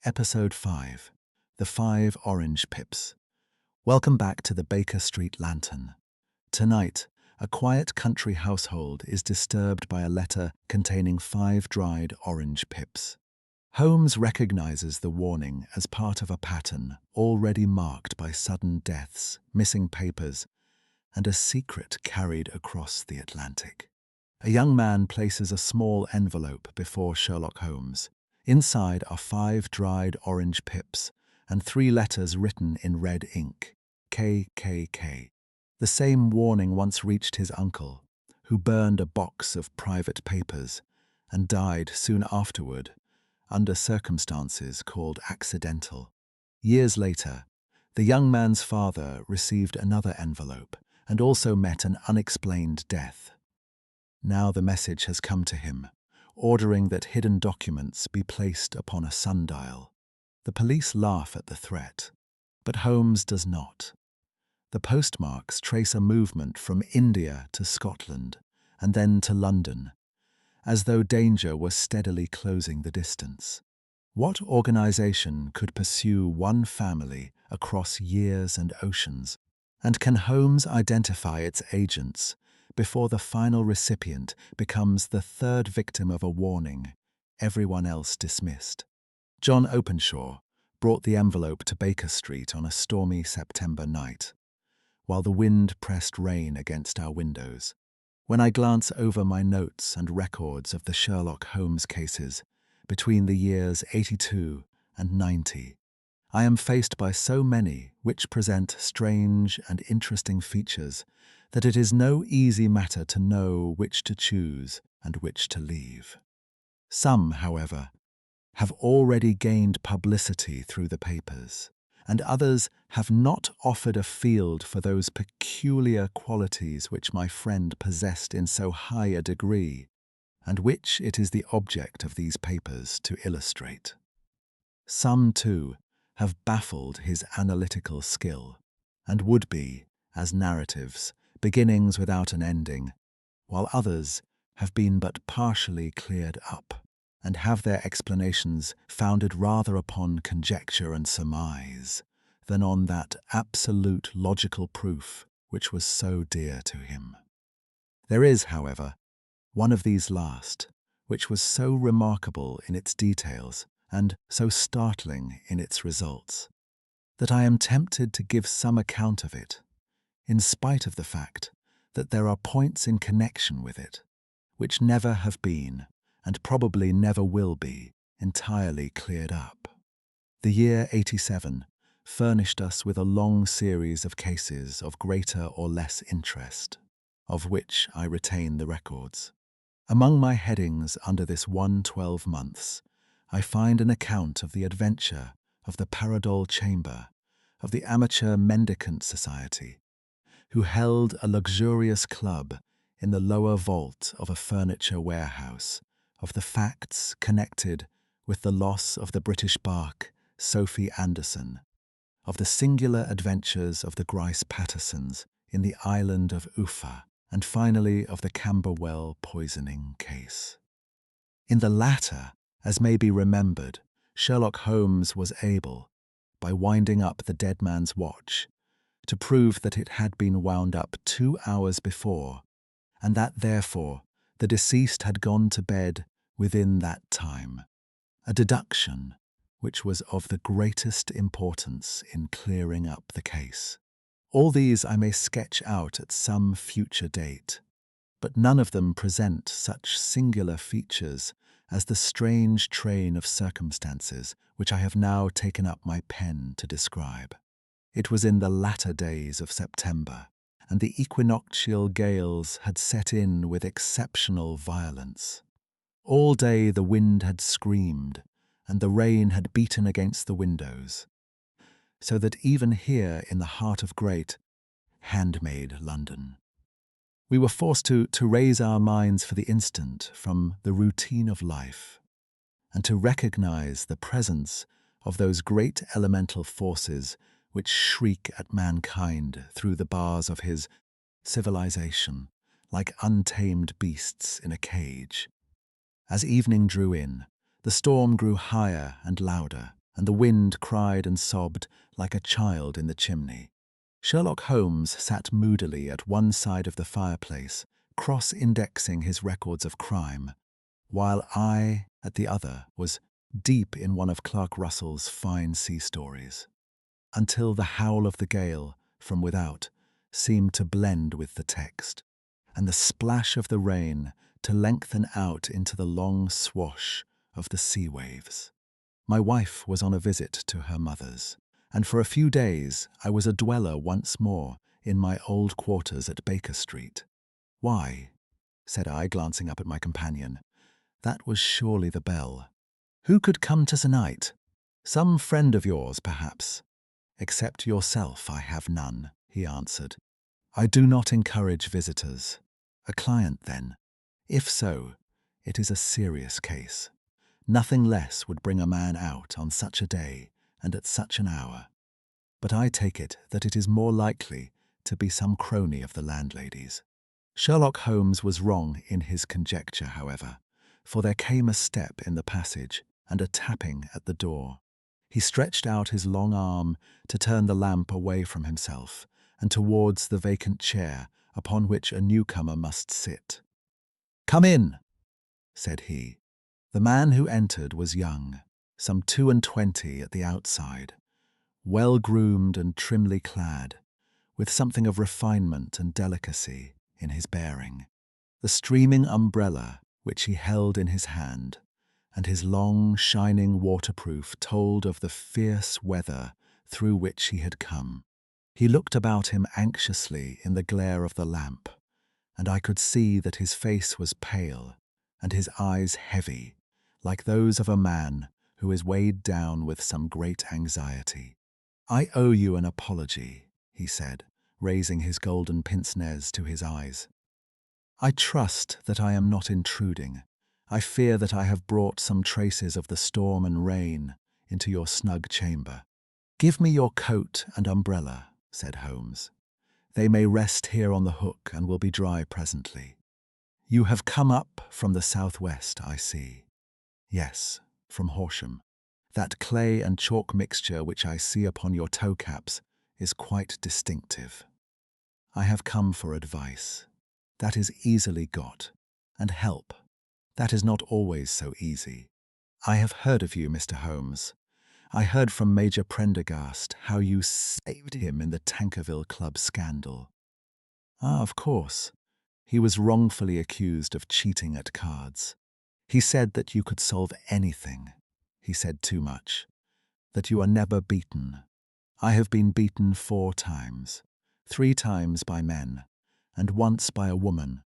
Episode 5 The 5 Orange Pips. Welcome back to the Baker Street Lantern. Tonight, a quiet country household is disturbed by a letter containing 5 dried orange pips. Holmes recognizes the warning as part of a pattern already marked by sudden deaths, missing papers, and a secret carried across the Atlantic. A young man places a small envelope before Sherlock Holmes. Inside are 5 dried orange pips and 3 letters written in red ink, KKK. The same warning once reached his uncle, who burned a box of private papers and died soon afterward under circumstances called accidental. Years later, the young man's father received another envelope and also met an unexplained death. Now the message has come to him, ordering that hidden documents be placed upon a sundial. The police laugh at the threat, but Holmes does not. The postmarks trace a movement from India to Scotland and then to London, as though danger was steadily closing the distance. What organization could pursue one family across years and oceans? And can Holmes identify its agents before the final recipient becomes the third victim of a warning, everyone else dismissed? John Openshaw brought the envelope to Baker Street on a stormy September night, while the wind pressed rain against our windows. When I glance over my notes and records of the Sherlock Holmes cases between the years 82 and 90, I am faced by so many which present strange and interesting features that it is no easy matter to know which to choose and which to leave. Some, however, have already gained publicity through the papers, and others have not offered a field for those peculiar qualities which my friend possessed in so high a degree, and which it is the object of these papers to illustrate. Some, too, have baffled his analytical skill, and would be, as narratives, beginnings without an ending, while others have been but partially cleared up, and have their explanations founded rather upon conjecture and surmise than on that absolute logical proof which was so dear to him. There is, however, one of these last, which was so remarkable in its details and so startling in its results, that I am tempted to give some account of it, in spite of the fact that there are points in connection with it which never have been, and probably never will be, entirely cleared up. The year 87 furnished us with a long series of cases of greater or less interest, of which I retain the records. Among my headings under this 12 months, I find an account of the adventure of the Paradol Chamber of the Amateur Mendicant Society, who held a luxurious club in the lower vault of a furniture warehouse, of the facts connected with the loss of the British barque Sophie Anderson, of the singular adventures of the Grice Pattersons in the island of Ufa, and finally of the Camberwell poisoning case. In the latter, as may be remembered, Sherlock Holmes was able, by winding up the dead man's watch, to prove that it had been wound up 2 hours before, and that, therefore, the deceased had gone to bed within that time, a deduction which was of the greatest importance in clearing up the case. All these I may sketch out at some future date, but none of them present such singular features as the strange train of circumstances which I have now taken up my pen to describe. It was in the latter days of September, and the equinoctial gales had set in with exceptional violence. All day the wind had screamed, and the rain had beaten against the windows, so that even here in the heart of great, handmade London, we were forced to raise our minds for the instant from the routine of life, and to recognize the presence of those great elemental forces which shriek at mankind through the bars of his civilization, like untamed beasts in a cage. As evening drew in, the storm grew higher and louder, and the wind cried and sobbed like a child in the chimney. Sherlock Holmes sat moodily at one side of the fireplace, cross-indexing his records of crime, while I, at the other, was deep in one of Clark Russell's fine sea stories, until the howl of the gale from without seemed to blend with the text, and the splash of the rain to lengthen out into the long swash of the sea waves. My wife was on a visit to her mother's, and for a few days I was a dweller once more in my old quarters at Baker Street. "Why?" said I, glancing up at my companion. That was surely the bell. "Who could come tonight? Some friend of yours, perhaps." "Except yourself, I have none," he answered. "I do not encourage visitors." "A client, then?" "If so, it is a serious case. Nothing less would bring a man out on such a day and at such an hour. But I take it that it is more likely to be some crony of the landlady's." Sherlock Holmes was wrong in his conjecture, however, for there came a step in the passage and a tapping at the door. He stretched out his long arm to turn the lamp away from himself and towards the vacant chair upon which a newcomer must sit. "Come in," said he. The man who entered was young, some 22 at the outside, well-groomed and trimly clad, with something of refinement and delicacy in his bearing. The streaming umbrella which he held in his hand, and his long, shining waterproof told of the fierce weather through which he had come. He looked about him anxiously in the glare of the lamp, and I could see that his face was pale and his eyes heavy, like those of a man who is weighed down with some great anxiety. "I owe you an apology," he said, raising his golden pince-nez to his eyes. "I trust that I am not intruding. I fear that I have brought some traces of the storm and rain into your snug chamber." "Give me your coat and umbrella," said Holmes. "They may rest here on the hook and will be dry presently. You have come up from the southwest, I see." "Yes, from Horsham. That clay and chalk mixture which I see upon your toe-caps is quite distinctive. I have come for advice. That is easily got. And help. That is not always so easy. I have heard of you, Mr. Holmes. I heard from Major Prendergast how you saved him in the Tankerville Club scandal." "Ah, of course. He was wrongfully accused of cheating at cards. He said that you could solve anything. He said too much. That you are never beaten. I have been beaten 4 times. 3 times by men, and once by a woman.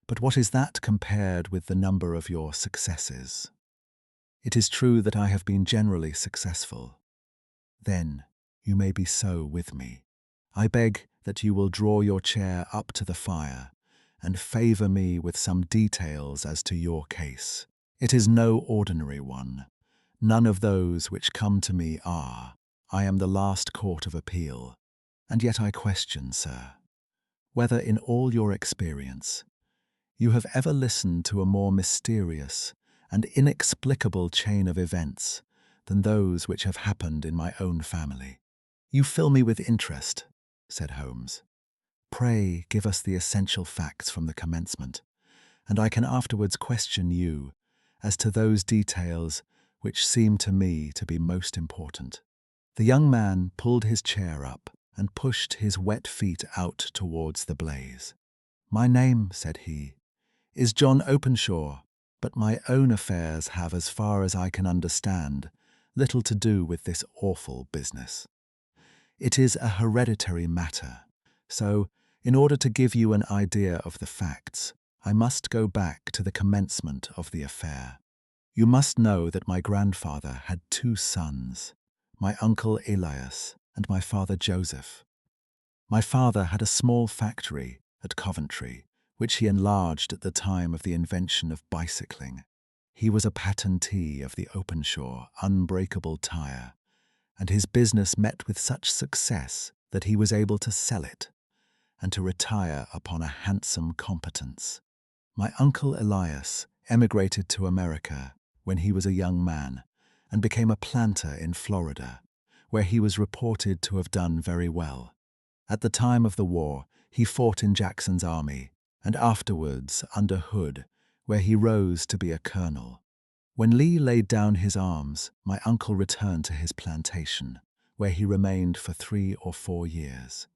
But what is that compared with the number of your successes? It is true that I have been generally successful. Then you may be so with me. I beg that you will draw your chair up to the fire and favour me with some details as to your case. It is no ordinary one. None of those which come to me are. I am the last court of appeal. And yet I question, sir, whether in all your experience you have ever listened to a more mysterious and inexplicable chain of events than those which have happened in my own family." "You fill me with interest," said Holmes. "Pray give us the essential facts from the commencement, and I can afterwards question you as to those details which seem to me to be most important." The young man pulled his chair up and pushed his wet feet out towards the blaze. "My name," said he, "is John Openshaw, but my own affairs have, as far as I can understand, little to do with this awful business. It is a hereditary matter, so, in order to give you an idea of the facts, I must go back to the commencement of the affair. You must know that my grandfather had 2 sons, my uncle Elias and my father Joseph. My father had a small factory at Coventry, which he enlarged at the time of the invention of bicycling. He was a patentee of the Openshaw unbreakable tire, and his business met with such success that he was able to sell it and to retire upon a handsome competence. My uncle Elias emigrated to America when he was a young man, and became a planter in Florida, where he was reported to have done very well. At the time of the war, he fought in Jackson's army, and afterwards under Hood, where he rose to be a colonel. When Lee laid down his arms, my uncle returned to his plantation, where he remained for 3 or 4 years.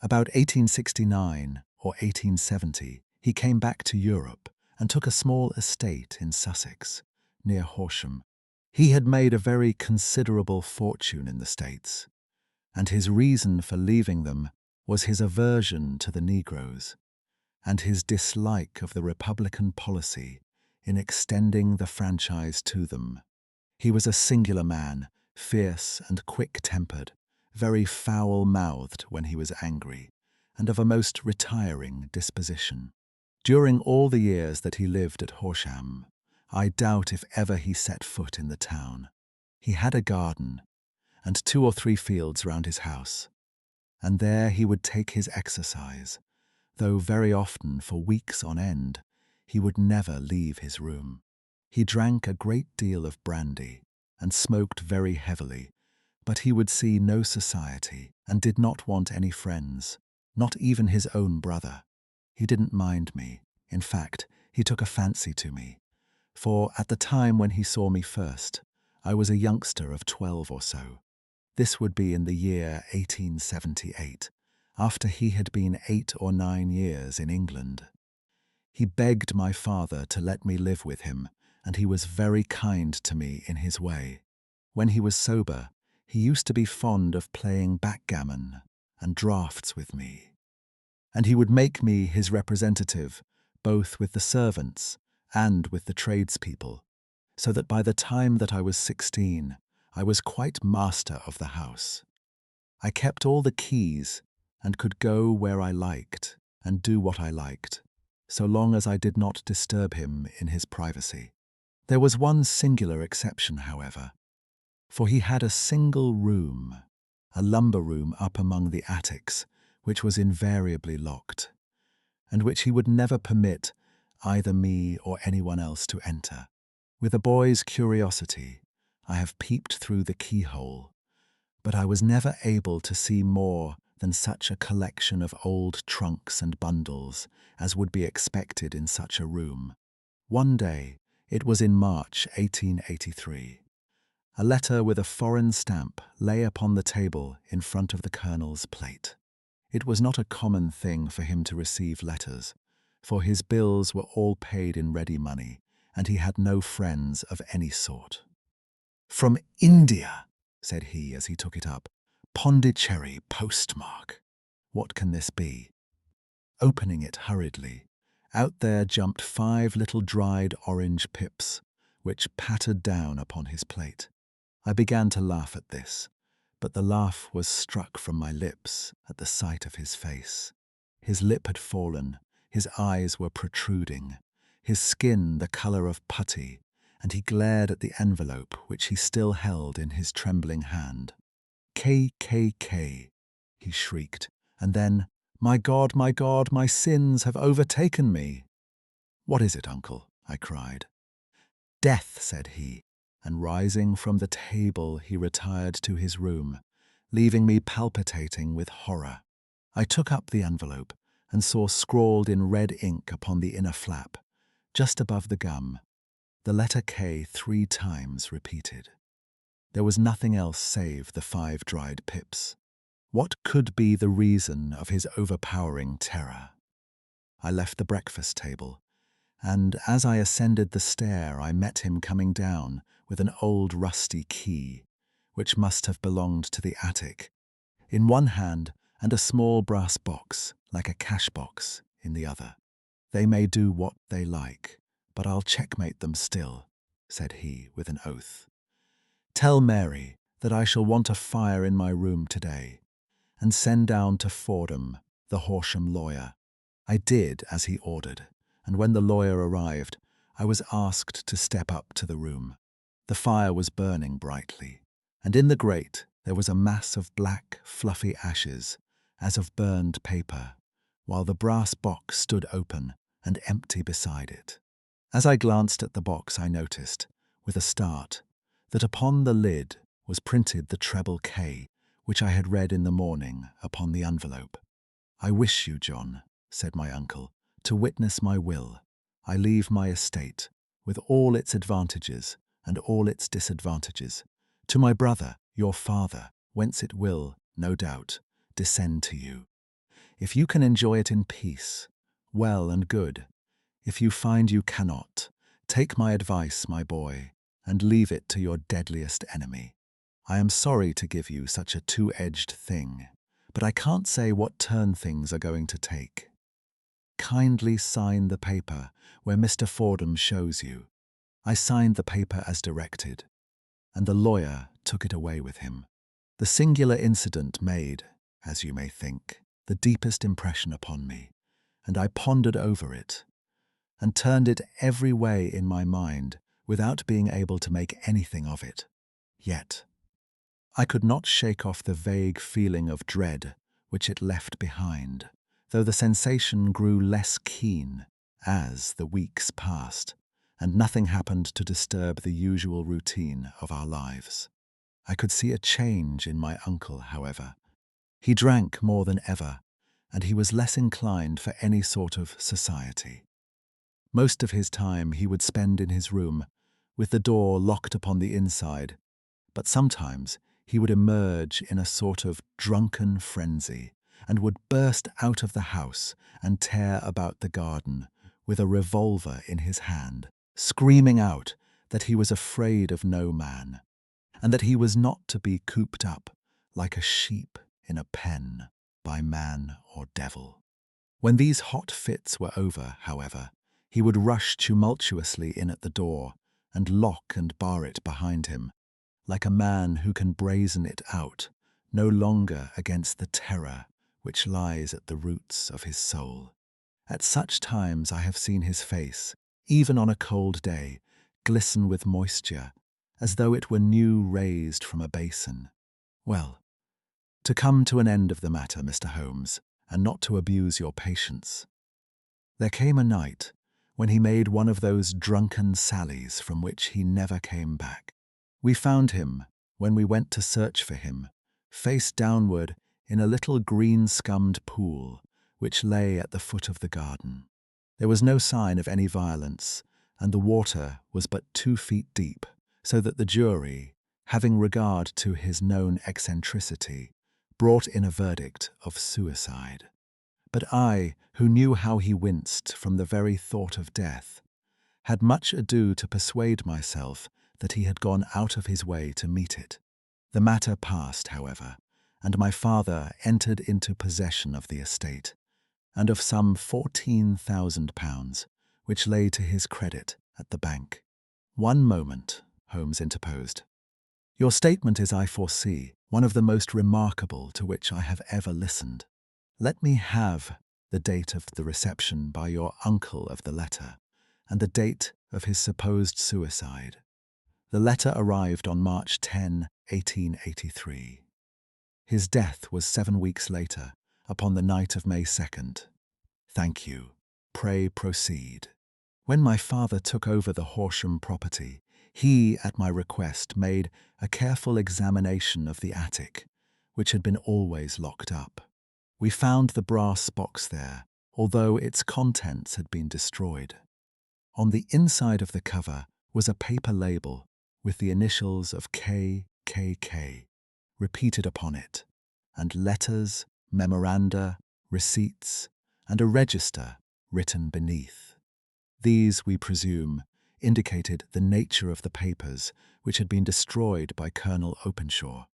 About 1869 or 1870, he came back to Europe and took a small estate in Sussex, near Horsham. He had made a very considerable fortune in the States, and his reason for leaving them was his aversion to the Negroes and his dislike of the Republican policy in extending the franchise to them. He was a singular man, fierce and quick-tempered, very foul-mouthed when he was angry, and of a most retiring disposition. During all the years that he lived at Horsham, I doubt if ever he set foot in the town. He had a garden, and 2 or 3 fields round his house, and there he would take his exercise, though very often for weeks on end he would never leave his room. He drank a great deal of brandy and smoked very heavily, but he would see no society and did not want any friends, not even his own brother. He didn't mind me. In fact, he took a fancy to me, for at the time when he saw me first, I was a youngster of 12 or so. This would be in the year 1878, after he had been 8 or 9 years in England. He begged my father to let me live with him, and he was very kind to me in his way. When he was sober, he used to be fond of playing backgammon and draughts with me, and he would make me his representative, both with the servants and with the tradespeople, so that by the time that I was 16, I was quite master of the house. I kept all the keys and could go where I liked and do what I liked, so long as I did not disturb him in his privacy. There was one singular exception, however, for he had a single room, a lumber room up among the attics, which was invariably locked, and which he would never permit either me or anyone else to enter. With a boy's curiosity, I have peeped through the keyhole, but I was never able to see more than such a collection of old trunks and bundles as would be expected in such a room. One day, it was in March 1883, a letter with a foreign stamp lay upon the table in front of the colonel's plate. It was not a common thing for him to receive letters, for his bills were all paid in ready money, and he had no friends of any sort. "From India," said he as he took it up. "Pondicherry postmark. What can this be?" Opening it hurriedly, out there jumped 5 little dried orange pips, which pattered down upon his plate. I began to laugh at this, but the laugh was struck from my lips at the sight of his face. His lip had fallen, his eyes were protruding, his skin the colour of putty, and he glared at the envelope which he still held in his trembling hand. "KKK," he shrieked, and then, my God, my sins have overtaken me." "What is it, uncle?" I cried. "Death," said he, and rising from the table he retired to his room, leaving me palpitating with horror. I took up the envelope and saw scrawled in red ink upon the inner flap, just above the gum, the letter K 3 times repeated. There was nothing else save the 5 dried pips. What could be the reason of his overpowering terror? I left the breakfast table, and as I ascended the stair I met him coming down with an old rusty key, which must have belonged to the attic, in one hand, and a small brass box, like a cash box, in the other. "They may do what they like, but I'll checkmate them still," said he with an oath. "Tell Mary that I shall want a fire in my room today, and send down to Fordham, the Horsham lawyer." I did as he ordered, and when the lawyer arrived, I was asked to step up to the room. The fire was burning brightly, and in the grate there was a mass of black, fluffy ashes, as of burned paper, while the brass box stood open and empty beside it. As I glanced at the box, I noticed, with a start, that upon the lid was printed the treble K, which I had read in the morning upon the envelope. "I wish you, John," said my uncle, "to witness my will. I leave my estate, with all its advantages and all its disadvantages, to my brother, your father, whence it will, no doubt, descend to you. If you can enjoy it in peace, well and good. If you find you cannot, take my advice, my boy, and leave it to your deadliest enemy. I am sorry to give you such a two-edged thing, but I can't say what turn things are going to take. Kindly sign the paper where Mr. Fordham shows you." I signed the paper as directed, and the lawyer took it away with him. The singular incident made, as you may think, the deepest impression upon me, and I pondered over it, and turned it every way in my mind without being able to make anything of it. Yet I could not shake off the vague feeling of dread which it left behind, though the sensation grew less keen as the weeks passed, and nothing happened to disturb the usual routine of our lives. I could see a change in my uncle, however. He drank more than ever, and he was less inclined for any sort of society. Most of his time he would spend in his room, with the door locked upon the inside, but sometimes he would emerge in a sort of drunken frenzy, and would burst out of the house and tear about the garden, with a revolver in his hand, screaming out that he was afraid of no man, and that he was not to be cooped up like a sheep in a pen by man or devil. When these hot fits were over, however, he would rush tumultuously in at the door and lock and bar it behind him, like a man who can brazen it out, no longer against the terror which lies at the roots of his soul. At such times I have seen his face, even on a cold day, glisten with moisture, as though it were new raised from a basin. Well, to come to an end of the matter, Mr. Holmes, and not to abuse your patience, there came a night when he made one of those drunken sallies from which he never came back. We found him, when we went to search for him, face downward in a little green-scummed pool which lay at the foot of the garden. There was no sign of any violence, and the water was but 2 feet deep, so that the jury, having regard to his known eccentricity, brought in a verdict of suicide. But I, who knew how he winced from the very thought of death, had much ado to persuade myself that he had gone out of his way to meet it. The matter passed, however, and my father entered into possession of the estate, and of some £14,000, which lay to his credit at the bank. "One moment," Holmes interposed. "Your statement is, I foresee, one of the most remarkable to which I have ever listened. Let me have the date of the reception by your uncle of the letter, and the date of his supposed suicide." The letter arrived on March 10, 1883. His death was 7 weeks later, upon the night of May 2nd. "Thank you. Pray proceed." When my father took over the Horsham property, he, at my request, made a careful examination of the attic, which had been always locked up. We found the brass box there, although its contents had been destroyed. On the inside of the cover was a paper label with the initials of KKK repeated upon it, and letters, memoranda, receipts, and a register written beneath. These, we presume, indicated the nature of the papers which had been destroyed by Colonel Openshaw.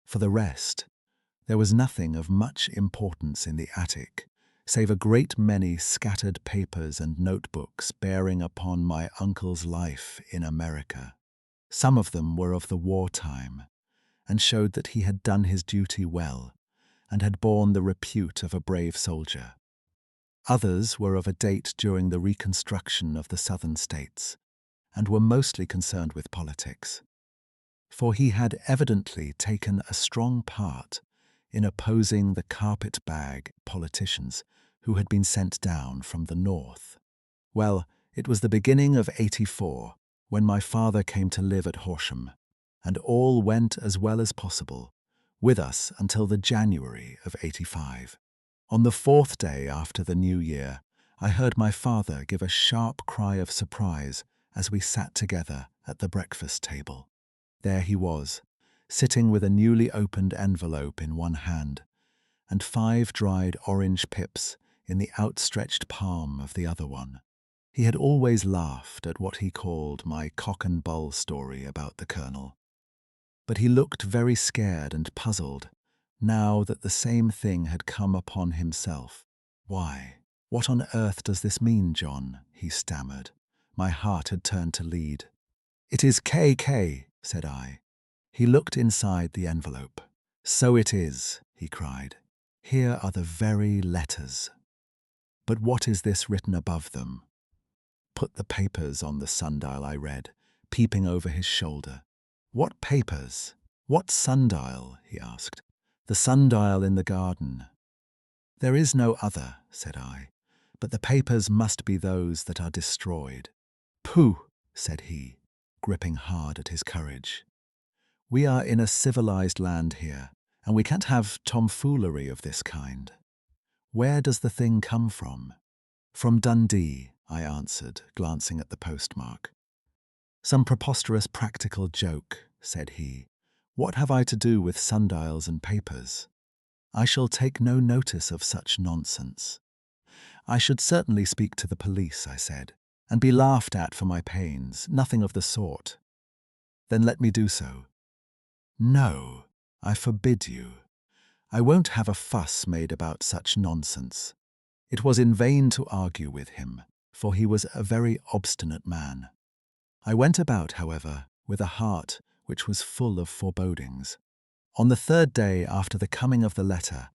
For the rest, there was nothing of much importance in the attic, save a great many scattered papers and notebooks bearing upon my uncle's life in America. Some of them were of the wartime, and showed that he had done his duty well, and had borne the repute of a brave soldier. Others were of a date during the reconstruction of the southern states, and were mostly concerned with politics, for he had evidently taken a strong part in opposing the carpet-bag politicians who had been sent down from the north. Well, it was the beginning of '84 when my father came to live at Horsham. and all went as well as possible, with us until the January of '85. On the fourth day after the New Year, I heard my father give a sharp cry of surprise as we sat together at the breakfast table. There he was, sitting with a newly opened envelope in one hand and 5 dried orange pips in the outstretched palm of the other one. He had always laughed at what he called my cock and bull story about the colonel. But he looked very scared and puzzled now that the same thing had come upon himself. "Why, what on earth does this mean, John?" he stammered. My heart had turned to lead. "It is KK," said I. He looked inside the envelope. "So it is," he cried. "Here are the very letters. But what is this written above them?" "Put the papers on the sundial," I read, peeping over his shoulder. "What papers? What sundial?" he asked. "The sundial in the garden." "There is no other," said I, "but the papers must be those that are destroyed." "Pooh," said he, gripping hard at his courage. "We are in a civilized land here, and we can't have tomfoolery of this kind. Where does the thing come from?" "From Dundee," I answered, glancing at the postmark. "Some preposterous practical joke," said he. "What have I to do with sundials and papers? I shall take no notice of such nonsense." "I should certainly speak to the police," I said, "and be laughed at for my pains. Nothing of the sort." "Then let me do so." "No, I forbid you. I won't have a fuss made about such nonsense." It was in vain to argue with him, for he was a very obstinate man. I went about, however, with a heart which was full of forebodings. On the third day after the coming of the letter,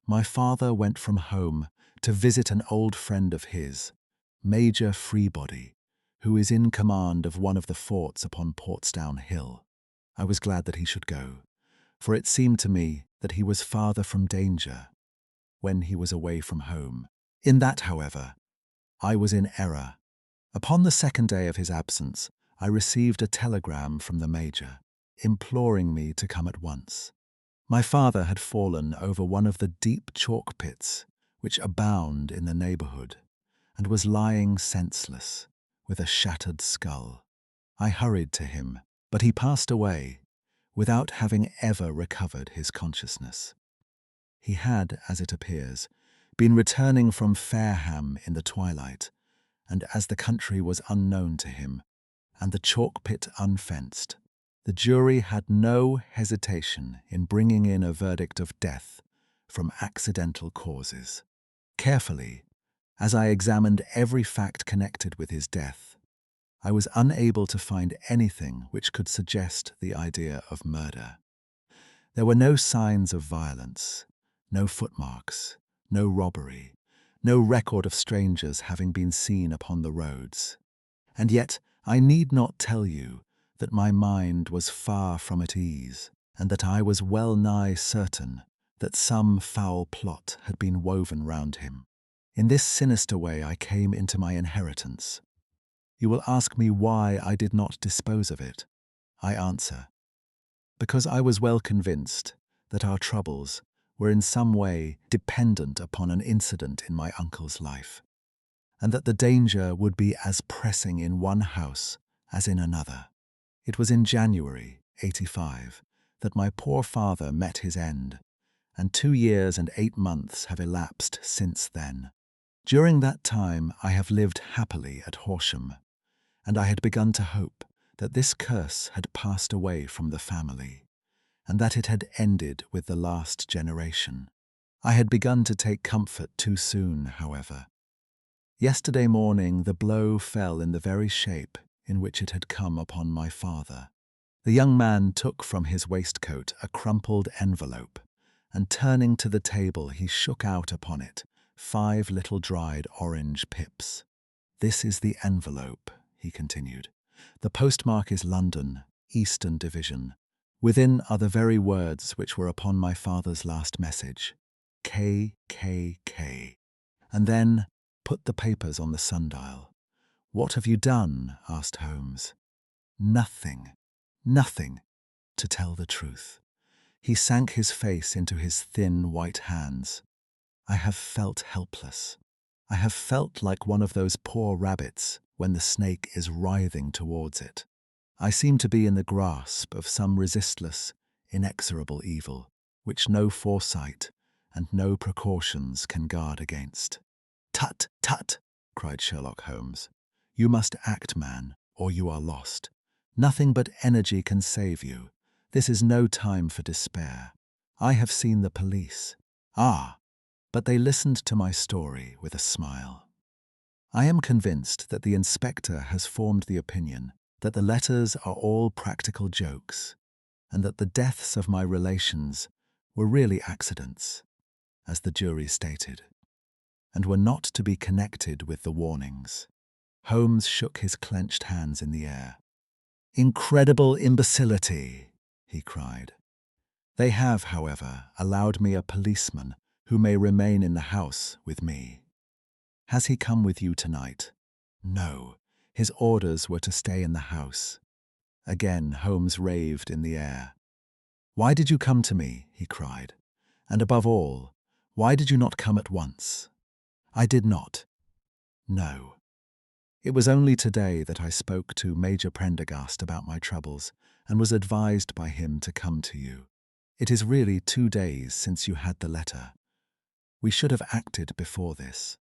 my father went from home to visit an old friend of his, Major Freebody, who is in command of one of the forts upon Portsdown Hill. I was glad that he should go, for it seemed to me that he was farther from danger when he was away from home. In that, however, I was in error. Upon the second day of his absence, I received a telegram from the Major, imploring me to come at once. My father had fallen over one of the deep chalk pits which abound in the neighbourhood, and was lying senseless, with a shattered skull. I hurried to him, but he passed away, without having ever recovered his consciousness. He had, as it appears, been returning from Fareham in the twilight, and as the country was unknown to him, and the chalk pit unfenced, the jury had no hesitation in bringing in a verdict of death from accidental causes. Carefully, as I examined every fact connected with his death, I was unable to find anything which could suggest the idea of murder. There were no signs of violence, no footmarks, no robbery, no record of strangers having been seen upon the roads. And yet I need not tell you that my mind was far from at ease, and that I was well nigh certain that some foul plot had been woven round him. In this sinister way I came into my inheritance. You will ask me why I did not dispose of it. I answer, because I was well convinced that our troubles were in some way dependent upon an incident in my uncle's life, and that the danger would be as pressing in one house as in another. It was in January '85 that my poor father met his end, and 2 years and 8 months have elapsed since then. During that time I have lived happily at Horsham, and I had begun to hope that this curse had passed away from the family, and that it had ended with the last generation. I had begun to take comfort too soon, however. Yesterday morning the blow fell in the very shape in which it had come upon my father. The young man took from his waistcoat a crumpled envelope, and turning to the table he shook out upon it 5 little dried orange pips. "This is the envelope," he continued. "The postmark is London, Eastern Division. Within are the very words which were upon my father's last message, KKK. And then put the papers on the sundial." "What have you done?" asked Holmes. "Nothing. Nothing. to tell the truth. He sank his face into his thin white hands. I have felt helpless. I have felt like one of those poor rabbits when the snake is writhing towards it. I seem to be in the grasp of some resistless, inexorable evil, which no foresight and no precautions can guard against. "Tut, tut!" cried Sherlock Holmes. "You must act, man, or you are lost. Nothing but energy can save you. This is no time for despair. I have seen the police. Ah, but they listened to my story with a smile. I am convinced that the inspector has formed the opinion that the letters are all practical jokes, and that the deaths of my relations were really accidents, as the jury stated, and were not to be connected with the warnings." Holmes shook his clenched hands in the air. "Incredible imbecility!" he cried. "They have, however, allowed me a policeman who may remain in the house with me. Has he come with you tonight?" "No, his orders were to stay in the house." Again Holmes raved in the air. "Why did you come to me?" he cried. "And above all, why did you not come at once?" "I did not." "No. It was only today that I spoke to Major Prendergast about my troubles and was advised by him to come to you. It is really 2 days since you had the letter. We should have acted before this.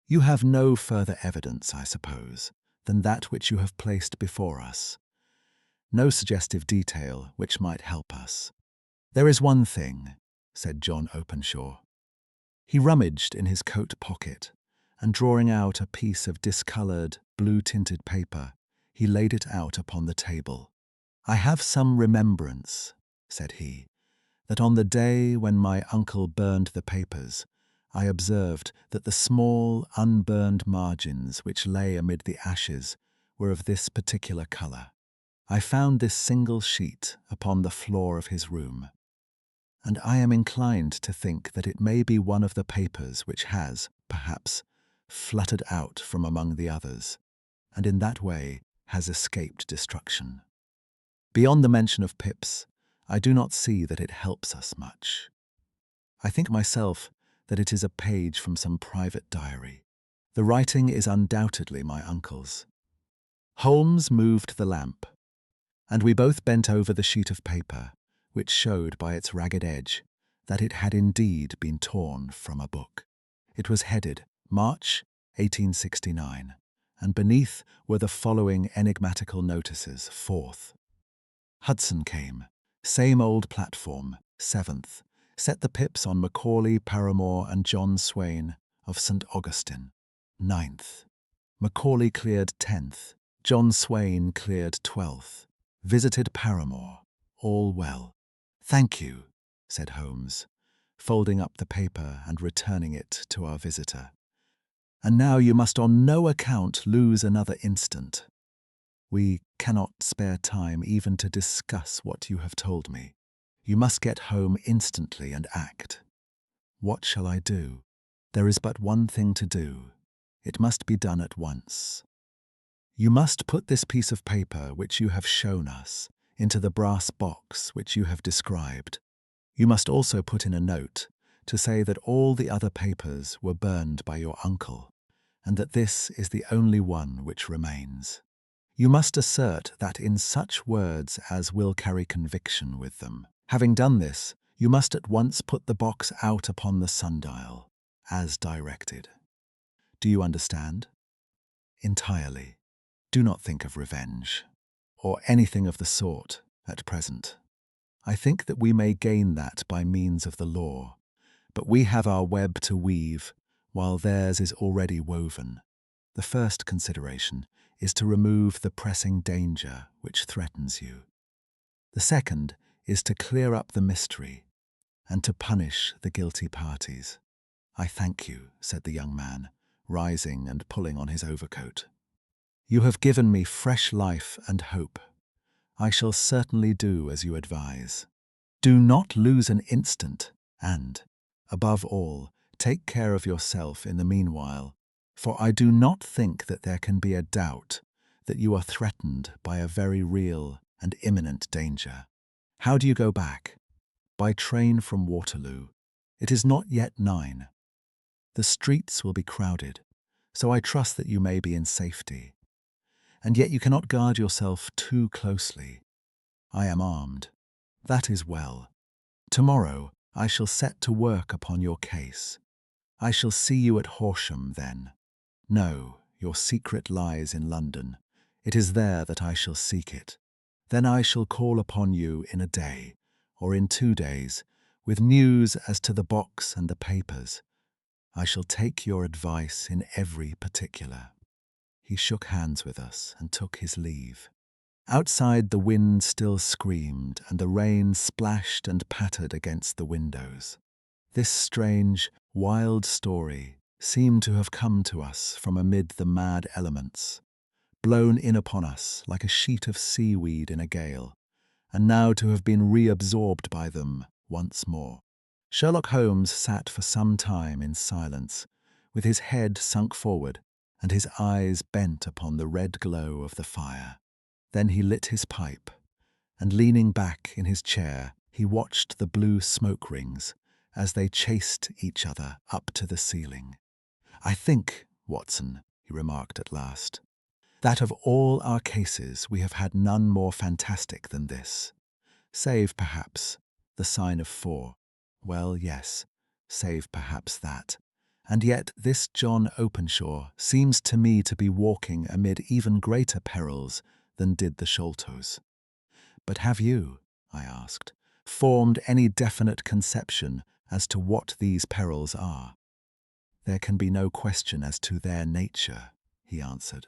You have no further evidence, I suppose, than that which you have placed before us. No suggestive detail which might help us." "There is one thing," said John Openshaw. He rummaged in his coat pocket, and drawing out a piece of discoloured, blue-tinted paper, he laid it out upon the table. "I have some remembrance," said he, "that on the day when my uncle burned the papers, I observed that the small, unburned margins which lay amid the ashes were of this particular colour. I found this single sheet upon the floor of his room, and I am inclined to think that it may be one of the papers which has, perhaps, fluttered out from among the others, and in that way has escaped destruction. Beyond the mention of Pips, I do not see that it helps us much. I think myself that it is a page from some private diary. The writing is undoubtedly my uncle's." Holmes moved the lamp, and we both bent over the sheet of paper, which showed by its ragged edge that it had indeed been torn from a book. It was headed March 1869, and beneath were the following enigmatical notices. 4th. Hudson came. Same old platform. 7th. Set the Pips on Macaulay, Paramore and John Swain of St. Augustine. 9th. Macaulay cleared 10th. John Swain cleared 12th. Visited Paramore. All well. "Thank you," said Holmes, folding up the paper and returning it to our visitor. "And now you must on no account lose another instant. We cannot spare time even to discuss what you have told me. You must get home instantly and act. What shall I do? There is but one thing to do. It must be done at once. You must put this piece of paper which you have shown us into the brass box which you have described. You must also put in a note to say that all the other papers were burned by your uncle, and that this is the only one which remains. You must assert that in such words as will carry conviction with them. Having done this, you must at once put the box out upon the sundial, as directed. Do you understand?" "Entirely. Do not think of revenge, or anything of the sort, at present. I think that we may gain that by means of the law, but we have our web to weave, while theirs is already woven. The first consideration is to remove the pressing danger which threatens you. The second is to clear up the mystery and to punish the guilty parties." "I thank you," said the young man, rising and pulling on his overcoat. "You have given me fresh life and hope. I shall certainly do as you advise. Do not lose an instant, and, above all, take care of yourself in the meanwhile, for I do not think that there can be a doubt that you are threatened by a very real and imminent danger. How do you go back? By train from Waterloo. It is not yet 9. The streets will be crowded, so I trust that you may be in safety. And yet you cannot guard yourself too closely. I am armed. That is well. Tomorrow I shall set to work upon your case. I shall see you at Horsham then. No, your secret lies in London. It is there that I shall seek it. Then I shall call upon you in a day, or in 2 days, with news as to the box and the papers. I shall take your advice in every particular. He shook hands with us and took his leave. Outside, the wind still screamed, and the rain splashed and pattered against the windows. This strange, wild story seemed to have come to us from amid the mad elements, blown in upon us like a sheet of seaweed in a gale, and now to have been reabsorbed by them once more. Sherlock Holmes sat for some time in silence, with his head sunk forward and his eyes bent upon the red glow of the fire. Then he lit his pipe, and leaning back in his chair, he watched the blue smoke rings as they chased each other up to the ceiling. "I think, Watson," he remarked at last, "that of all our cases we have had none more fantastic than this, save, perhaps, the sign of 4. Well, yes, save perhaps that. And yet this John Openshaw seems to me to be walking amid even greater perils than did the Sholtos. But have you," I asked, "formed any definite conception as to what these perils are?" "There can be no question as to their nature," he answered.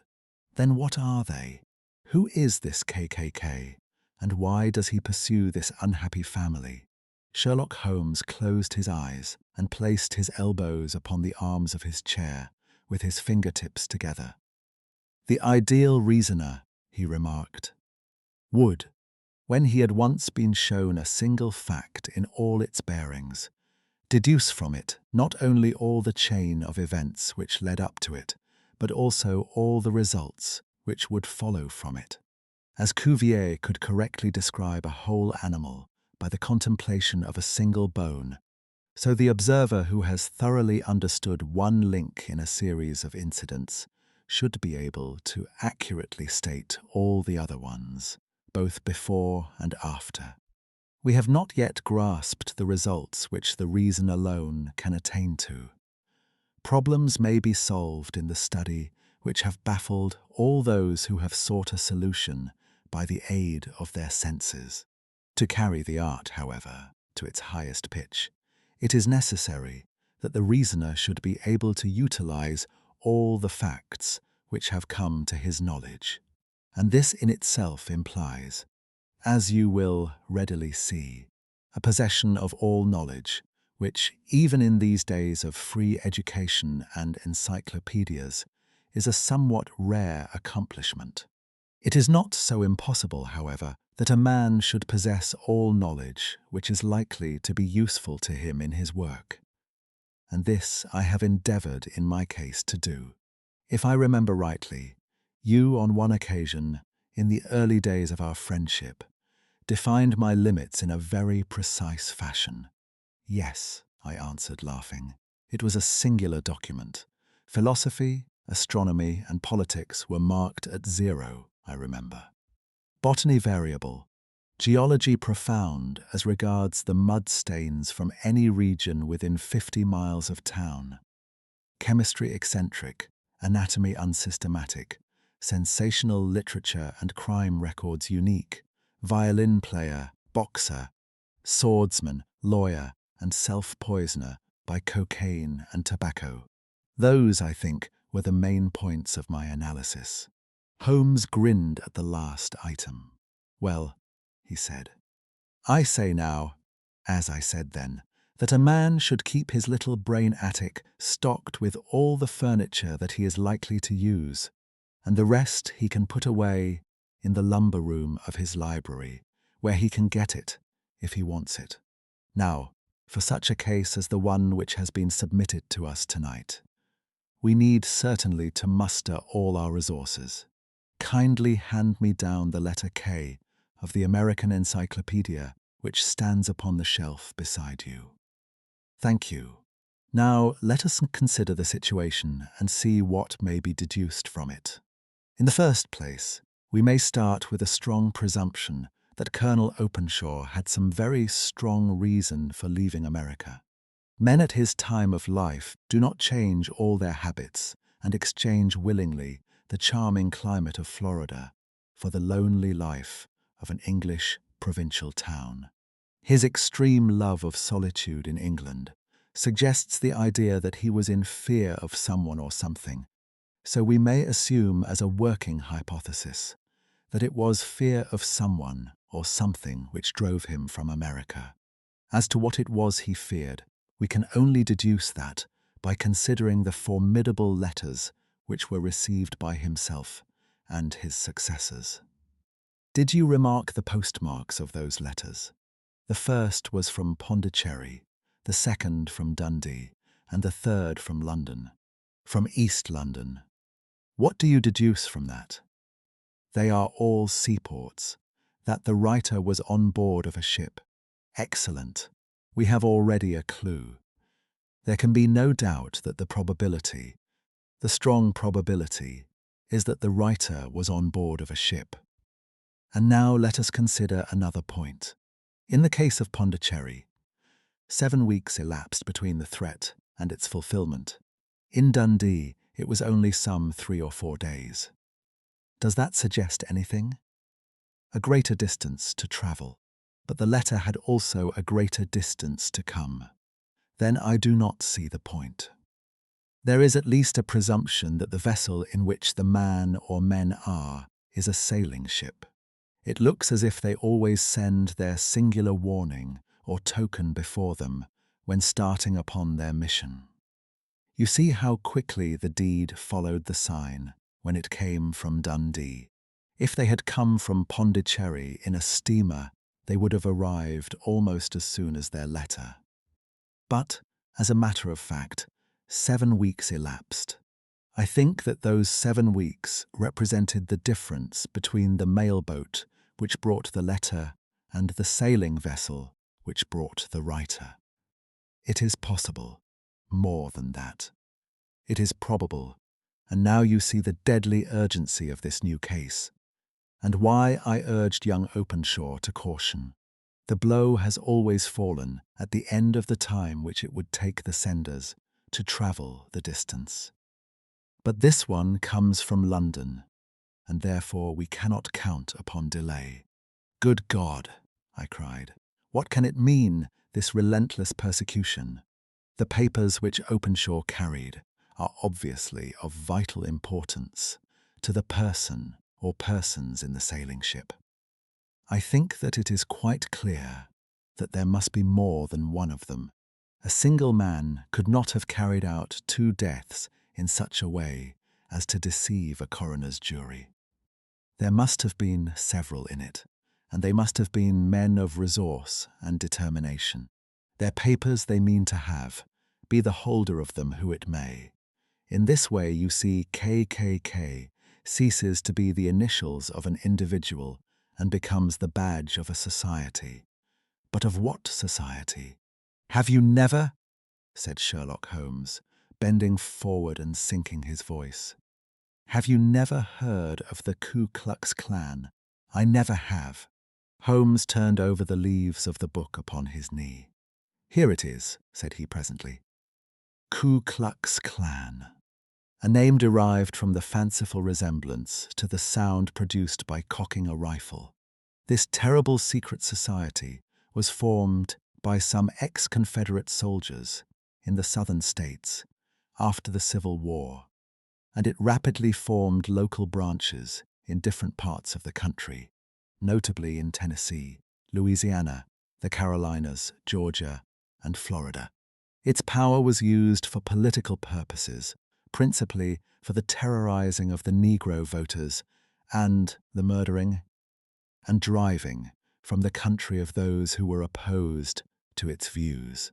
"Then what are they? Who is this KKK, and why does he pursue this unhappy family?" Sherlock Holmes closed his eyes and placed his elbows upon the arms of his chair, with his fingertips together. "The ideal reasoner," he remarked, "would, when he had once been shown a single fact in all its bearings, deduce from it not only all the chain of events which led up to it, but also all the results which would follow from it. As Cuvier could correctly describe a whole animal by the contemplation of a single bone, so the observer who has thoroughly understood one link in a series of incidents should be able to accurately state all the other ones, both before and after. We have not yet grasped the results which the reason alone can attain to. Problems may be solved in the study which have baffled all those who have sought a solution by the aid of their senses. To carry the art, however, to its highest pitch, it is necessary that the reasoner should be able to utilize all the facts which have come to his knowledge. And this in itself implies, as you will readily see, a possession of all knowledge, which, even in these days of free education and encyclopedias, is a somewhat rare accomplishment. It is not so impossible, however, that a man should possess all knowledge which is likely to be useful to him in his work. And this I have endeavoured in my case to do. If I remember rightly, you on one occasion, in the early days of our friendship, defined my limits in a very precise fashion. "Yes," I answered, laughing. "It was a singular document. Philosophy, astronomy, and politics were marked at 0, I remember. Botany variable, geology profound as regards the mud stains from any region within 50 miles of town, chemistry eccentric, anatomy unsystematic, sensational literature and crime records unique, violin player, boxer, swordsman, lawyer, and self-poisoner by cocaine and tobacco. Those, I think, were the main points of my analysis." Holmes grinned at the last item. "Well," he said, "I say now, as I said then, that a man should keep his little brain attic stocked with all the furniture that he is likely to use, and the rest he can put away in the lumber room of his library, where he can get it if he wants it. Now, for such a case as the one which has been submitted to us tonight, we need certainly to muster all our resources. Kindly hand me down the letter K of the American Encyclopedia which stands upon the shelf beside you. Thank you. Now let us consider the situation and see what may be deduced from it. In the first place, we may start with a strong presumption that Colonel Openshaw had some very strong reason for leaving America. Men at his time of life do not change all their habits and exchange willingly the charming climate of Florida for the lonely life of an English provincial town. His extreme love of solitude in England suggests the idea that he was in fear of someone or something, so we may assume as a working hypothesis that it was fear of someone or something which drove him from America. As to what it was he feared, we can only deduce that by considering the formidable letters which were received by himself and his successors. Did you remark the postmarks of those letters? The first was from Pondicherry, the second from Dundee, and the third from London, from East London. What do you deduce from that? They are all seaports, that the writer was on board of a ship. Excellent. We have already a clue. There can be no doubt that the strong probability, is that the writer was on board of a ship. And now let us consider another point. In the case of Pondicherry, 7 weeks elapsed between the threat and its fulfillment. In Dundee, it was only some 3 or 4 days. Does that suggest anything? A greater distance to travel, but the letter had also a greater distance to come. Then I do not see the point. There is at least a presumption that the vessel in which the man or men are is a sailing ship. It looks as if they always send their singular warning or token before them when starting upon their mission. You see how quickly the deed followed the sign when it came from Dundee. If they had come from Pondicherry in a steamer, they would have arrived almost as soon as their letter. But, as a matter of fact, 7 weeks elapsed. I think that those 7 weeks represented the difference between the mailboat which brought the letter and the sailing vessel which brought the writer. It is possible, more than that. It is probable, and now you see the deadly urgency of this new case, and why I urged young Openshaw to caution. The blow has always fallen at the end of the time which it would take the senders to travel the distance. But this one comes from London, and therefore we cannot count upon delay. Good God, I cried. What can it mean, this relentless persecution? The papers which Openshaw carried are obviously of vital importance to the person or persons in the sailing ship. I think that it is quite clear that there must be more than one of them. A single man could not have carried out 2 deaths in such a way as to deceive a coroner's jury. There must have been several in it, and they must have been men of resource and determination. Their papers they mean to have, be the holder of them who it may. In this way you see KKK ceases to be the initials of an individual and becomes the badge of a society. But of what society? Have you never, said Sherlock Holmes, bending forward and sinking his voice, have you never heard of the Ku Klux Klan? I never have. Holmes turned over the leaves of the book upon his knee. Here it is, said he presently. Ku Klux Klan. A name derived from the fanciful resemblance to the sound produced by cocking a rifle. This terrible secret society was formed by some ex-Confederate soldiers in the southern states after the Civil War, and it rapidly formed local branches in different parts of the country, notably in Tennessee, Louisiana, the Carolinas, Georgia, and Florida. Its power was used for political purposes, principally for the terrorizing of the Negro voters and the murdering and driving from the country of those who were opposed to its views.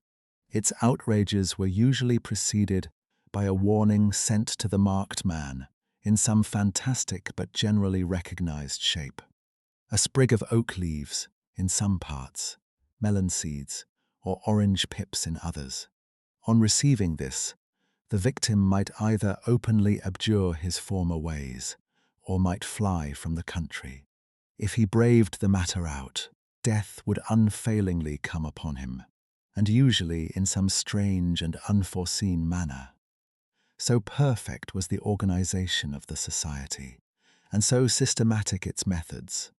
Its outrages were usually preceded by a warning sent to the marked man in some fantastic but generally recognized shape. A sprig of oak leaves, in some parts, melon seeds, or orange pips in others. On receiving this, the victim might either openly abjure his former ways, or might fly from the country. If he braved the matter out, death would unfailingly come upon him, and usually in some strange and unforeseen manner. So perfect was the organization of the society, and so systematic its methods,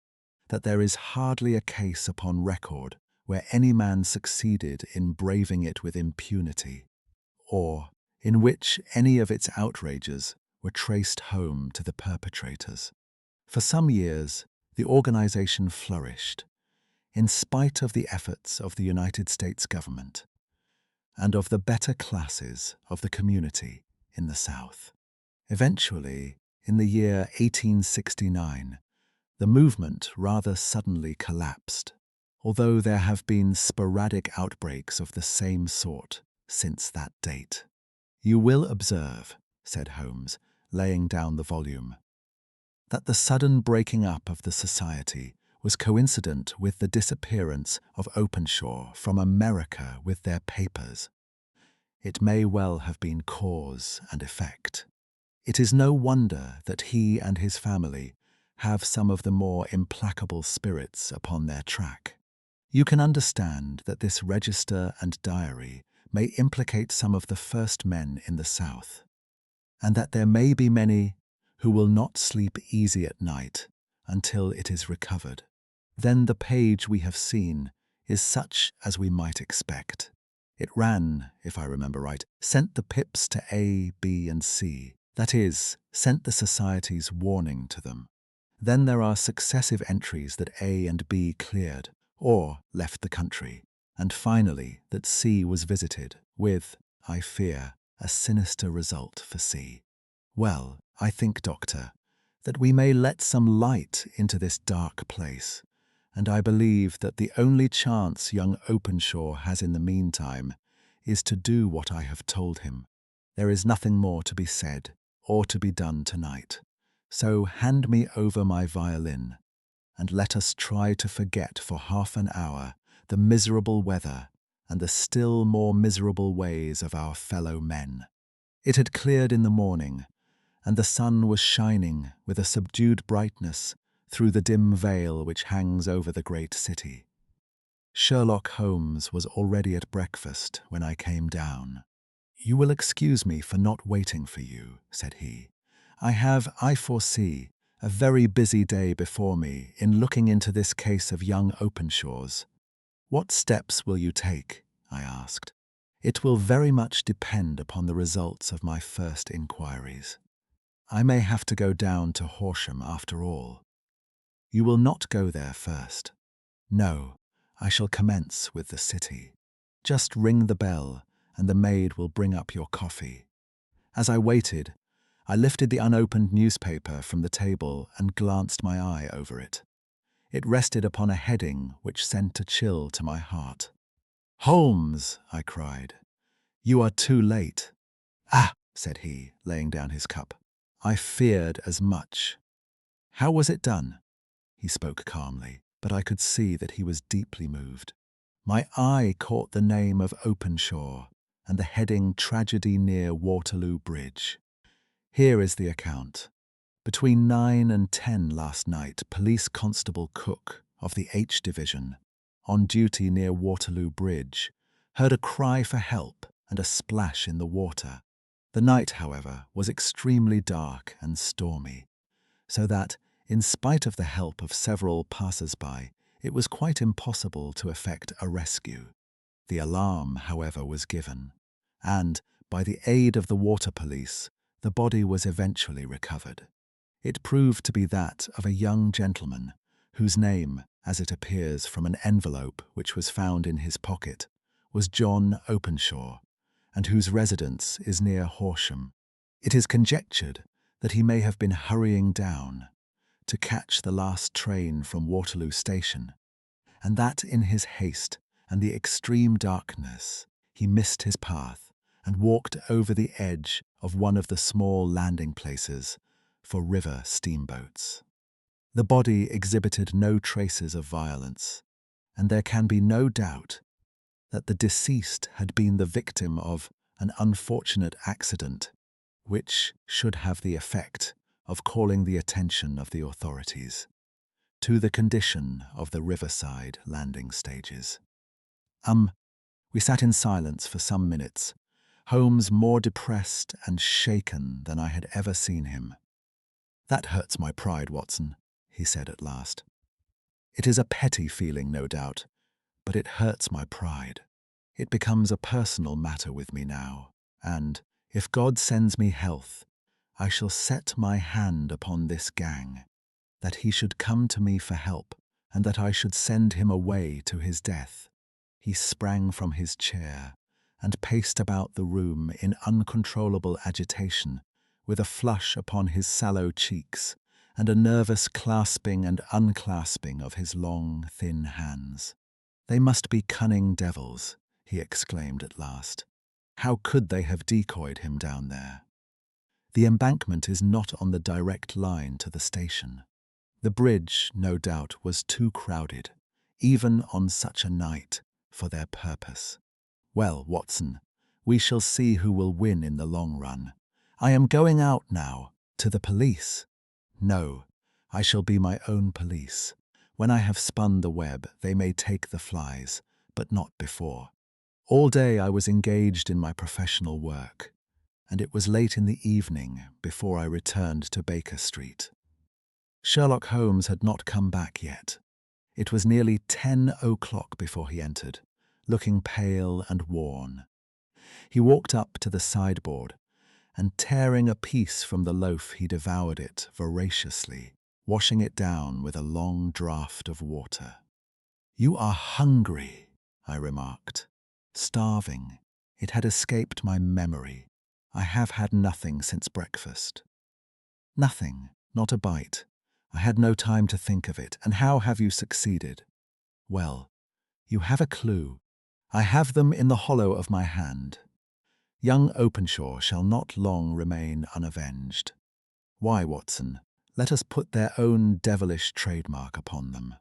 that there is hardly a case upon record where any man succeeded in braving it with impunity, or in which any of its outrages were traced home to the perpetrators. For some years, the organization flourished, in spite of the efforts of the United States government and of the better classes of the community in the South. Eventually, in the year 1869, the movement rather suddenly collapsed, although there have been sporadic outbreaks of the same sort since that date. "You will observe," said Holmes, laying down the volume, "that the sudden breaking up of the society was coincident with the disappearance of Openshaw from America with their papers. It may well have been cause and effect. It is no wonder that he and his family have some of the more implacable spirits upon their track. You can understand that this register and diary may implicate some of the first men in the South, and that there may be many who will not sleep easy at night until it is recovered. Then the page we have seen is such as we might expect. It ran, if I remember right, sent the pips to A, B, and C, that is, sent the society's warning to them. Then there are successive entries that A and B cleared, or left the country, and finally that C was visited, with, I fear, a sinister result for C. Well, I think, Doctor, that we may let some light into this dark place, and I believe that the only chance young Openshaw has in the meantime is to do what I have told him. There is nothing more to be said or to be done tonight, so hand me over my violin, and let us try to forget for half an hour the miserable weather and the still more miserable ways of our fellow men." It had cleared in the morning, and the sun was shining with a subdued brightness through the dim veil which hangs over the great city. Sherlock Holmes was already at breakfast when I came down. "You will excuse me for not waiting for you," said he. I foresee, a very busy day before me in looking into this case of young Openshaw's." "What steps will you take?" I asked. "It will very much depend upon the results of my first inquiries. I may have to go down to Horsham after all." "You will not go there first." "No, I shall commence with the city. Just ring the bell, and the maid will bring up your coffee." As I waited, I lifted the unopened newspaper from the table and glanced my eye over it. It rested upon a heading which sent a chill to my heart. "Holmes!" I cried. "You are too late." "Ah!" said he, laying down his cup. "I feared as much." "How was it done?" He spoke calmly, but I could see that he was deeply moved. "My eye caught the name of Openshaw and the heading Tragedy near Waterloo Bridge. Here is the account. Between 9 and 10 last night, Police Constable Cook of the H Division, on duty near Waterloo Bridge, heard a cry for help and a splash in the water. The night, however, was extremely dark and stormy, so that, in spite of the help of several passers-by, it was quite impossible to effect a rescue. The alarm, however, was given, and, by the aid of the water police, the body was eventually recovered. It proved to be that of a young gentleman, whose name, as it appears from an envelope which was found in his pocket, was John Openshaw, and whose residence is near Horsham. It is conjectured that he may have been hurrying down to catch the last train from Waterloo Station, and that in his haste and the extreme darkness he missed his path and walked over the edge of one of the small landing places for river steamboats. The body exhibited no traces of violence, and there can be no doubt that the deceased had been the victim of an unfortunate accident, which should have the effect of calling the attention of the authorities to the condition of the riverside landing stages. We sat in silence for some minutes, Holmes more depressed and shaken than I had ever seen him. "That hurts my pride, Watson," he said at last. "It is a petty feeling, no doubt, but it hurts my pride. It becomes a personal matter with me now, and, if God sends me health, I shall set my hand upon this gang, that he should come to me for help, and that I should send him away to his death." He sprang from his chair and paced about the room in uncontrollable agitation, with a flush upon his sallow cheeks and a nervous clasping and unclasping of his long, thin hands. "They must be cunning devils," he exclaimed at last. "How could they have decoyed him down there? The embankment is not on the direct line to the station. The bridge, no doubt, was too crowded, even on such a night, for their purpose. Well, Watson, we shall see who will win in the long run. I am going out now, to the police. No, I shall be my own police. When I have spun the web, they may take the flies, but not before. All day I was engaged in my professional work, and it was late in the evening before I returned to Baker Street. Sherlock Holmes had not come back yet. It was nearly 10 o'clock before he entered, looking pale and worn. He walked up to the sideboard, and tearing a piece from the loaf, he devoured it voraciously, washing it down with a long draught of water. "You are hungry," I remarked. "Starving. It had escaped my memory. I have had nothing since breakfast." "Nothing, not a bite. I had no time to think of it. And how have you succeeded?" "Well, you have a clue. I have them in the hollow of my hand. Young Openshaw shall not long remain unavenged. Why, Watson, let us put their own devilish trademark upon them.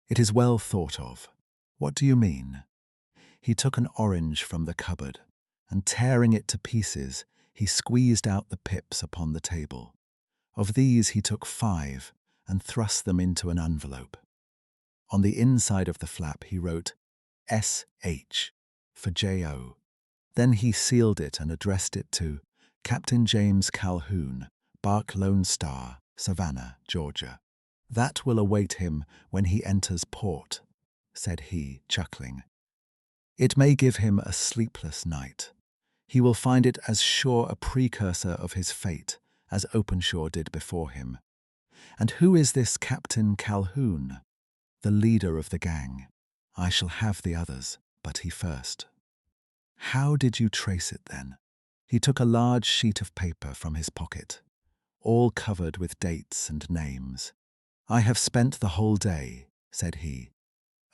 It is well thought of. What do you mean?" He took an orange from the cupboard, and tearing it to pieces, he squeezed out the pips upon the table. Of these he took 5 and thrust them into an envelope. On the inside of the flap he wrote S.H. for J.O. Then he sealed it and addressed it to Captain James Calhoun, Bark Lone Star, Savannah, Georgia. "That will await him when he enters port," said he, chuckling. "It may give him a sleepless night. He will find it as sure a precursor of his fate as Openshaw did before him. And who is this Captain Calhoun?" "The leader of the gang. I shall have the others, but he first." "How did you trace it then?" He took a large sheet of paper from his pocket, all covered with dates and names. "I have spent the whole day," said he,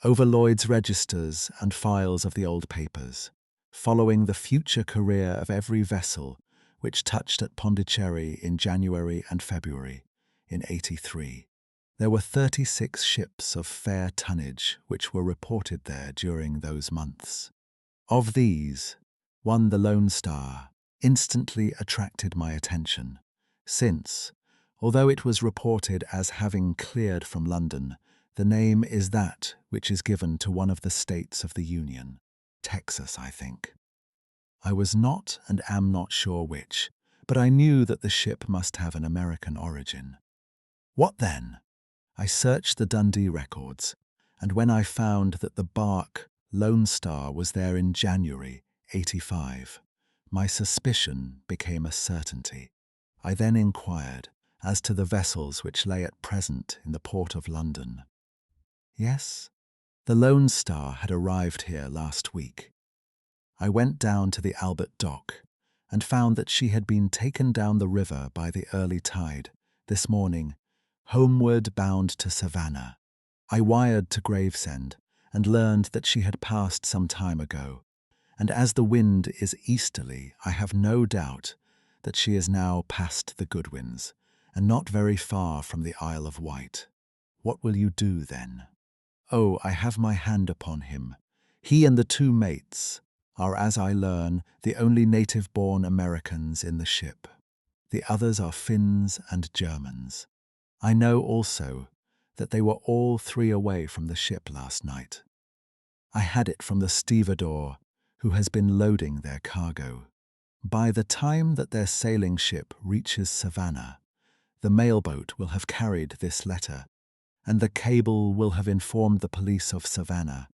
"over Lloyd's registers and files of the old papers, following the future career of every vessel which touched at Pondicherry in January and February in '83. There were 36 ships of fair tonnage which were reported there during those months. Of these, one, the Lone Star, instantly attracted my attention, since, although it was reported as having cleared from London, the name is that which is given to one of the states of the Union, Texas, I think. I was not and am not sure which, but I knew that the ship must have an American origin. What then? I searched the Dundee records, and when I found that the bark Lone Star was there in January '85, my suspicion became a certainty. I then inquired as to the vessels which lay at present in the port of London. Yes, the Lone Star had arrived here last week. I went down to the Albert Dock and found that she had been taken down the river by the early tide this morning, homeward bound to Savannah. I wired to Gravesend and learned that she had passed some time ago, and as the wind is easterly, I have no doubt that she is now past the Goodwins and not very far from the Isle of Wight. What will you do then?" Oh, I have my hand upon him. He and the two mates are, as I learn, the only native-born Americans in the ship. The others are Finns and Germans. I know also that they were all three away from the ship last night. I had it from the stevedore who has been loading their cargo. By the time that their sailing ship reaches Savannah, the mailboat will have carried this letter, and the cable will have informed the police of Savannah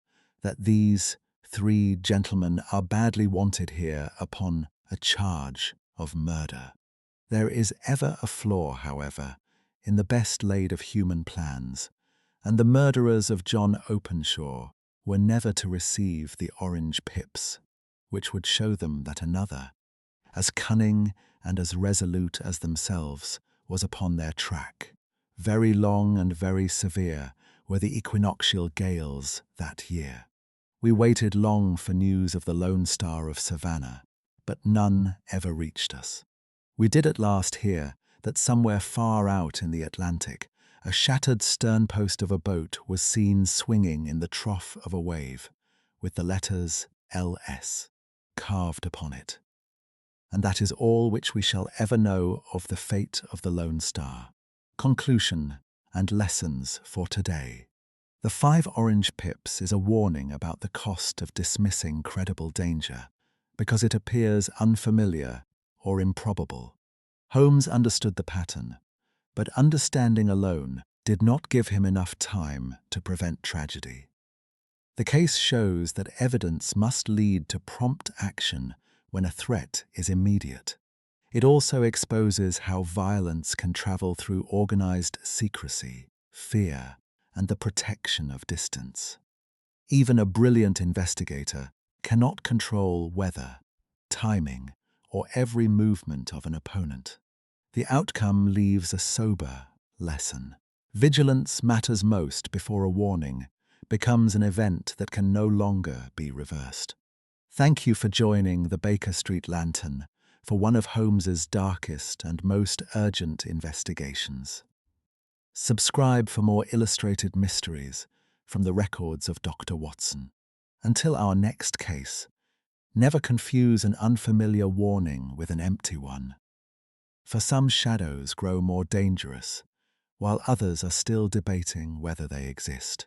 that these three gentlemen are badly wanted here upon a charge of murder. There is ever a flaw, however, in the best laid of human plans, and the murderers of John Openshaw were never to receive the orange pips, which would show them that another, as cunning and as resolute as themselves, was upon their track. Very long and very severe were the equinoctial gales that year. We waited long for news of the Lone Star of Savannah, but none ever reached us. We did at last hear that somewhere far out in the Atlantic, a shattered sternpost of a boat was seen swinging in the trough of a wave, with the letters LS carved upon it. And that is all which we shall ever know of the fate of the Lone Star. Conclusion and lessons for today. The 5 orange pips is a warning about the cost of dismissing credible danger, because it appears unfamiliar or improbable. Holmes understood the pattern, but understanding alone did not give him enough time to prevent tragedy. The case shows that evidence must lead to prompt action when a threat is immediate. It also exposes how violence can travel through organized secrecy, fear, and the protection of distance. Even a brilliant investigator cannot control weather, timing, or every movement of an opponent. The outcome leaves a sober lesson. Vigilance matters most before a warning becomes an event that can no longer be reversed. Thank you for joining the Baker Street Lantern for one of Holmes's darkest and most urgent investigations. Subscribe for more illustrated mysteries from the records of Dr. Watson. Until our next case, never confuse an unfamiliar warning with an empty one. For some shadows grow more dangerous, while others are still debating whether they exist.